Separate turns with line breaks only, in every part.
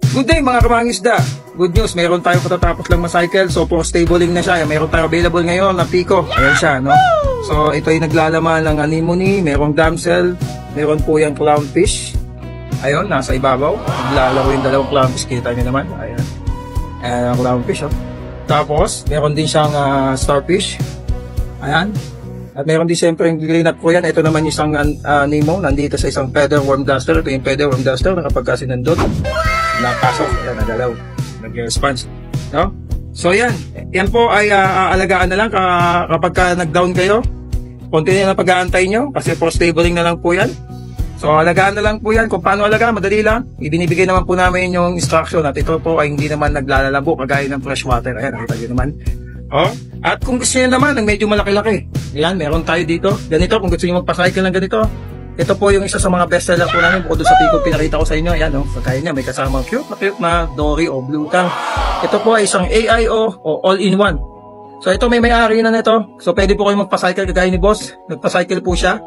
Good day mga kamangisda. Good news, meron tayo katatapos lang ma-cycle. So for stabling na siya. Meron tayo available ngayon na Pico. Ayan siya, no? So ito ay naglalaman ng anemone, merong damsel, meron po yung clownfish. Ayun, nasa ibabaw. Naglalaro yung dalawang clownfish. Kita nyo naman. Ayan. Ayan ang clownfish, oh. Tapos, meron din siyang starfish. Ayan. At meron din siyempre yung green up po yan. Ito naman isang Nemo. Nandito sa isang feather worm duster. Ito yung feather worm duster na kapag kasi nandun, napasok, nagalaw, nag-response, no? So yan po ay aalagaan na lang kapag nag-down kayo. Continue na pag-aantay nyo kasi for stabling na lang po yan. So alagaan na lang po yan. Kung paano alagaan, madali lang. Ibinibigay naman po namin yung instruction at ito po ay hindi naman naglalabo kagaya ng fresh water. Ayan, nakita nyo naman. Oh. At kung gusto nyo naman ng medyo malaki-laki, ayan, meron tayo dito. Ganito, kung gusto nyo magpa-cycle ng ganito, ito po yung isa sa mga bestseller po namin bukod sa Pico pinakita ko sa inyo. Ayan, no? Pagkain niya, may kasamang cute na dory o blue tang. Ito po ay isang AIO o all-in-one. So ito may may-ari na nito. So pwede po kayo magpa-cycle kagaya ni boss. Nagpa-cycle po siya.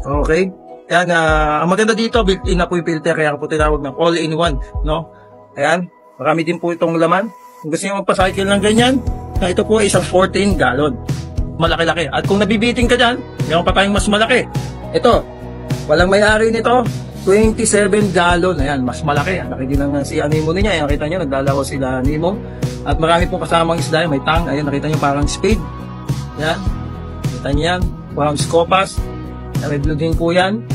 Okay. Ayan, ang maganda dito, built-in na po yung filter. Kaya po tinawag ng all-in-one. No? Ayan, marami din po itong laman. Kung gusto nyo magpa-cycle ng ganyan, na ito po ay isang 14 gallon. Malaki-laki. At kung nabibiting ka dyan, meron pa tayong mas malaki. Ito, walang may-ari nito, 27 gallon. Ayan, mas malaki. Laki din ang si anemone niya. Ayan, nakita nyo, naglalawa sila anemo. At marami pong kasamang isda. May tang. Ayan, nakita nyo parang spade. Ayan, nakita nyo yan. Parang scopas. May blue din po yan.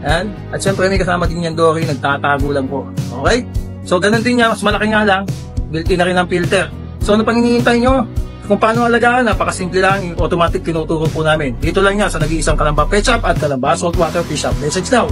Ayan. At syempre may kasama din yan dory. Nagtatago lang po. Okay? So, ganun din niya. Mas malaki nga lang. Built-in na rin ang filter. So, ano pang hinihintay nyo? Kung paano alagaan, napakasimple lang, yung automatic tinuturo po namin. Dito lang yan sa nag-iisang Kalamba Pet Shop at Kalamba Saltwater Fish Shop. Message now!